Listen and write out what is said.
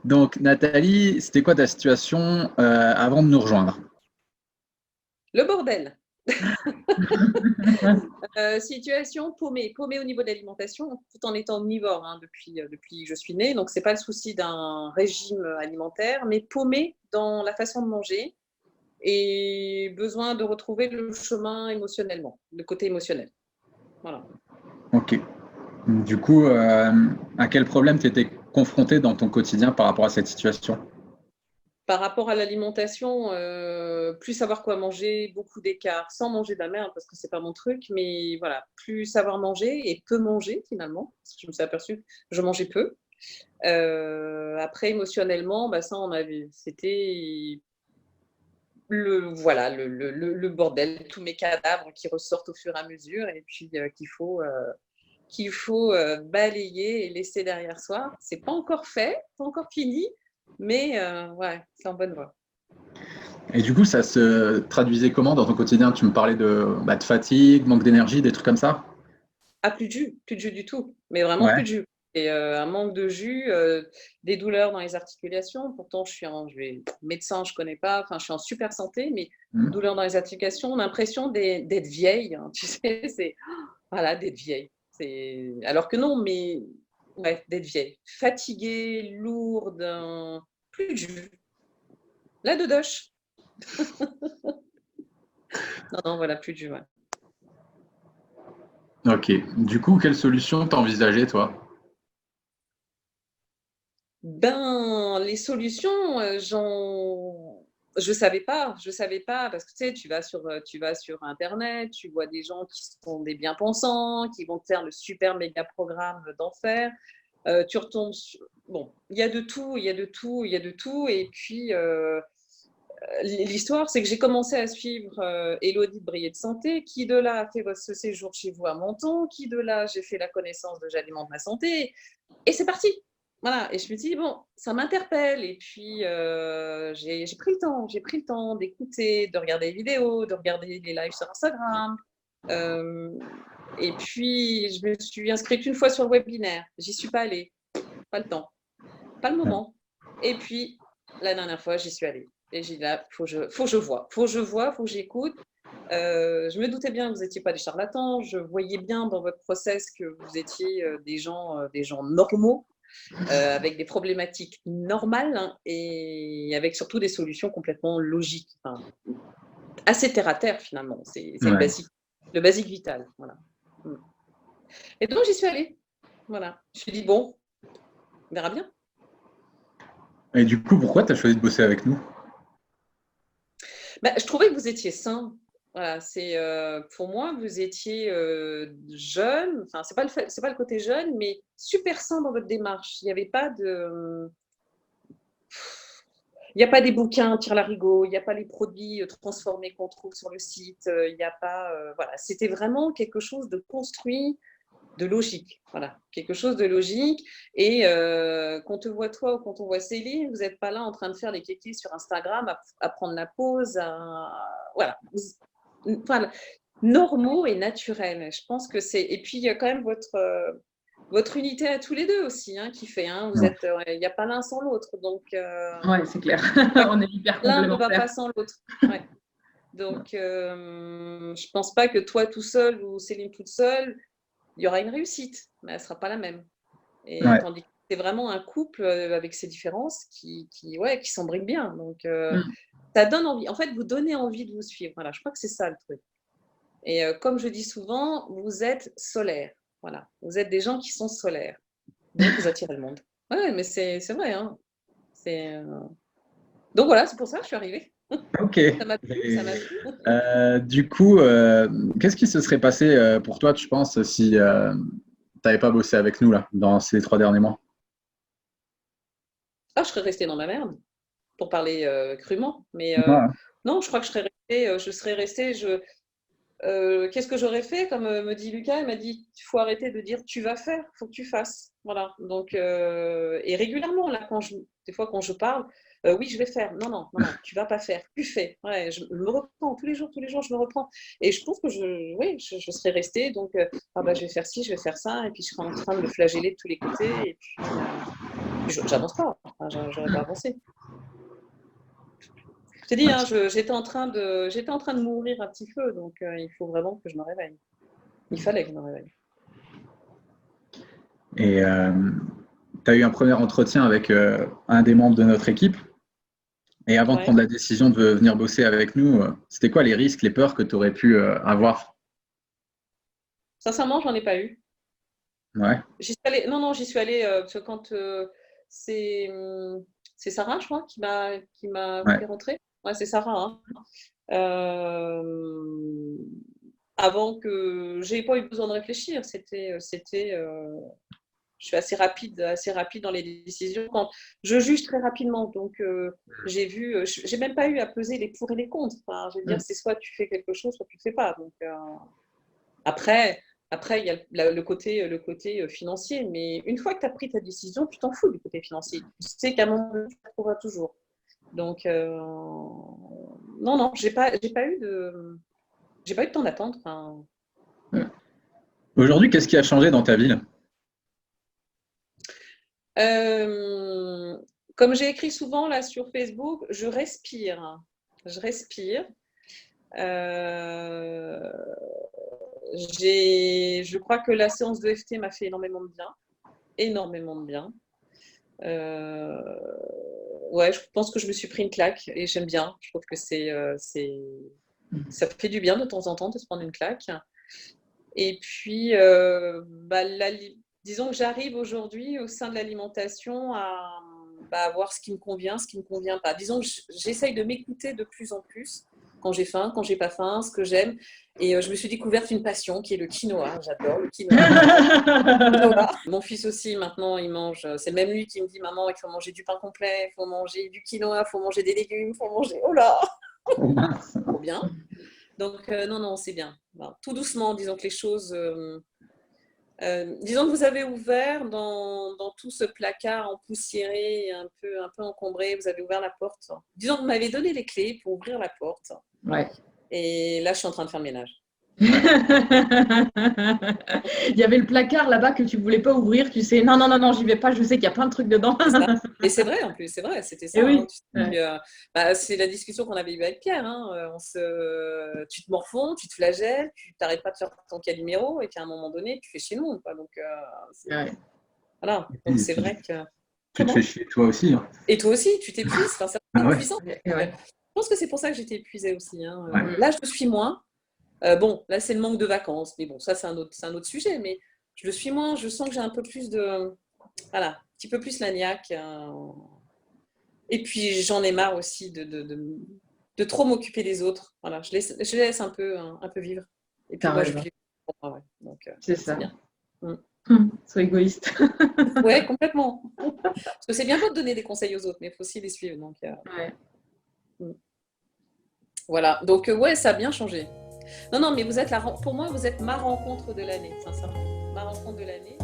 Donc, Nathalie, c'était quoi ta situation avant de nous rejoindre? Le bordel. Situation paumée au niveau de l'alimentation, tout en étant omnivore depuis que je suis née. Donc, c'est pas le souci d'un régime alimentaire, mais paumée dans la façon de manger et besoin de retrouver le chemin émotionnellement, le côté émotionnel. Voilà. Ok. Du coup, à quel problème tu étais confronté dans ton quotidien par rapport à cette situation? Par rapport à l'alimentation, plus savoir quoi manger, beaucoup d'écart, sans manger de la merde parce que c'est pas mon truc, mais voilà, plus savoir manger et peu manger finalement, parce que je me suis aperçue que je mangeais peu. Après émotionnellement, bah ça on avait, c'était le bordel, tous mes cadavres qui ressortent au fur et à mesure et puis qu'il faut balayer et laisser derrière soi. C'est pas encore fait, pas encore fini, mais ouais, c'est en bonne voie. Et du coup, ça se traduisait comment dans ton quotidien? Tu me parlais de fatigue, manque d'énergie, des trucs comme ça? Ah, plus de jus du tout, mais vraiment plus Ouais. de jus. Et un manque de jus, des douleurs dans les articulations. Pourtant, je vais médecin, je connais pas. Enfin, je suis en super santé, mais Mhm. douleurs dans les articulations, l'impression d'être vieille. Hein, tu sais, c'est voilà, d'être vieille. C'est alors que non, mais ouais, d'être vieille, fatiguée, lourde, plus de jus. La dodoche. Non, non, voilà, plus de jus. Ouais. Ok. Du coup, quelle solution t'envisageais, toi? Ben, les solutions, je savais pas parce que tu sais, tu vas sur internet, tu vois des gens qui sont des bien-pensants, qui vont te faire le super méga programme d'enfer. Tu retombes sur bon, il y a de tout, il y a de tout, il y a de tout et puis, l'histoire, c'est que j'ai commencé à suivre, Élodie de Briey de Santé, qui de là a fait ce séjour chez vous à Menton, qui de là j'ai fait la connaissance de J'alimente ma santé et c'est parti. Voilà, et je me dis, bon, ça m'interpelle. Et puis, j'ai pris le temps d'écouter, de regarder les vidéos, de regarder les lives sur Instagram. Euh, et puis, je me suis inscrite une fois sur le webinaire. J'y suis pas allée. Pas le temps, pas le moment. Et puis, la dernière fois, j'y suis allée. Et j'ai dit là, faut que je vois, faut que j'écoute. Je me doutais bien que vous n'étiez pas des charlatans. Je voyais bien dans votre process que vous étiez des gens normaux avec des problématiques normales hein, et avec surtout des solutions complètement logiques, enfin, assez terre à terre finalement. C'est Ouais. le basique vital. Voilà. Et donc j'y suis allée. Voilà. Je me suis dit, bon, on verra bien. Et du coup, pourquoi tu as choisi de bosser avec nous? Bah, je trouvais que vous étiez sain. Voilà, pour moi, vous étiez jeune, enfin, c'est pas le côté jeune, mais super sain dans votre démarche. Il n'y avait pas de. Il n'y a pas des bouquins tire-larigot, il n'y a pas les produits transformés qu'on trouve sur le site, il n'y a pas. Voilà, c'était vraiment quelque chose de construit, de logique. Voilà, quelque chose de logique. Et qu'on te voit toi ou quand on voit Céline, vous n'êtes pas là en train de faire les kékis sur Instagram, à prendre la pause, voilà. Voilà. Normaux et naturels. Je pense que c'est. Et puis, il y a quand même votre unité à tous les deux aussi qui fait. Hein, vous Ouais, êtes. Il n'y a pas l'un sans l'autre. Donc. Ouais, c'est clair. Ouais, On est hyper l'un ne va complémentaires. pas sans l'autre. Ouais. Donc, je pense pas que toi tout seul ou Céline toute seule, il y aura une réussite, mais elle sera pas la même. Et ouais, tandis que c'est vraiment un couple avec ses différences qui s'embriquent bien. Donc, Mm. ça donne envie. En fait, vous donnez envie de vous suivre. Voilà, je crois que c'est ça le truc. Et comme je dis souvent, vous êtes solaire. Voilà, vous êtes des gens qui sont solaires. Donc, vous attirez le monde. Ouais, mais c'est vrai. Hein. C'est, Donc voilà, c'est pour ça que je suis arrivée. ok. Ça m'a plu, ça m'a plu. Du coup, qu'est-ce qui se serait passé pour toi, tu penses, si tu n'avais pas bossé avec nous là, dans ces 3 derniers mois? Ah, je serais restée dans ma merde, pour parler crûment. Mais Ouais. non, je crois que je serais restée. Qu'est-ce que j'aurais fait? Comme me dit Lucas, il m'a dit, il faut arrêter de dire tu vas faire, il faut que tu fasses. Voilà. Donc, et régulièrement, là, des fois quand je parle, oui, je vais faire. Non, non, non, non, tu vas pas faire. Tu fais. Ouais, je me reprends tous les jours, je me reprends. Et je pense que oui, je serais restée. Donc, ah bah, je vais faire ci, je vais faire ça. Et puis, je serais en train de me flageller de tous les côtés. Et puis, J'avance pas. Enfin, j'aurais pas avancé. Je t'ai dit, hein, j'étais en train de mourir un petit peu, donc il faut vraiment que je me réveille. Il fallait que je me réveille. Et tu as eu un premier entretien avec un des membres de notre équipe. Et avant de Ouais. prendre la décision de venir bosser avec nous, c'était quoi les risques, les peurs que tu aurais pu avoir? Sincèrement, j'en ai pas eu. Ouais, J'y suis allée, non, j'y suis allée parce que quand c'est Sarah, je crois, qui m'a ouais. fait rentrer. Ouais, c'est Sarah. Hein. Euh, Avant que j'ai pas eu besoin de réfléchir, je suis assez rapide dans les décisions. Quand je juge très rapidement, donc j'ai même pas eu à peser les pour et les contre. Enfin, je veux dire, c'est soit tu fais quelque chose, soit tu ne fais pas. Donc après, il y a le côté financier, mais une fois que tu as pris ta décision, tu t'en fous du côté financier. Tu sais qu'à un moment donné, tu la trouveras toujours. Donc non, j'ai pas eu de temps d'attente. Enfin, Aujourd'hui, qu'est-ce qui a changé dans ta ville? Comme j'ai écrit souvent là sur Facebook, je respire. Je respire. Je crois que la séance de FT m'a fait énormément de bien. Énormément de bien. Ouais, je pense que je me suis pris une claque et j'aime bien. Je trouve que ça fait du bien de temps en temps de se prendre une claque. Et puis, disons que j'arrive aujourd'hui au sein de l'alimentation à voir ce qui me convient, ce qui ne me convient pas. Disons que j'essaye de m'écouter de plus en plus quand j'ai faim, quand j'ai pas faim, ce que j'aime. Et je me suis découverte une passion qui est le quinoa. J'adore le quinoa. Mon fils aussi, maintenant, il mange. C'est même lui qui me dit, maman, il faut manger du pain complet, il faut manger du quinoa, il faut manger des légumes, il faut manger. Oh là, Oh mince. trop bien. Donc, non, c'est bien. Bon, tout doucement, disons que les choses. Disons que vous avez ouvert dans tout ce placard empoussiéré, un peu encombré, vous avez ouvert la porte. Disons que vous m'avez donné les clés pour ouvrir la porte. Ouais. Et là, je suis en train de faire le ménage. Il y avait le placard là-bas que tu voulais pas ouvrir. Tu sais, non, j'y vais pas. Je sais qu'il y a plein de trucs dedans. Et c'est vrai en plus, c'est vrai, c'était ça. Et oui. Hein, c'est la discussion qu'on avait eue avec Pierre. Hein, tu te morfonds, tu te flagelles, tu t'arrêtes pas de faire ton Calimero et qu'à un moment donné, tu fais chier le monde. Quoi. Donc, voilà. Donc c'est vrai que. Tu te fais chier toi aussi. Hein. Et toi aussi, tu t'épuises. Enfin, c'est épuisant. Ouais. Je pense que c'est pour ça que j'étais épuisée aussi. Hein. Ouais. Là, je le suis moins. Bon, là, c'est le manque de vacances. Mais bon, ça, c'est un autre sujet. Mais je le suis moins. Je sens que j'ai un peu plus de. Voilà, un petit peu plus la niaque. Et puis, j'en ai marre aussi de trop m'occuper des autres. Voilà, je les laisse un peu vivre. Et puis, moi, je vis pour moi. Ouais. Donc, c'est ça. Bien. Sois égoïste. Ouais, complètement. Parce que c'est bien beau de donner des conseils aux autres, mais il faut aussi les suivre. Donc, voilà. Donc, ouais, ça a bien changé. Non, mais pour moi, vous êtes ma rencontre de l'année, sincèrement. Ma rencontre de l'année.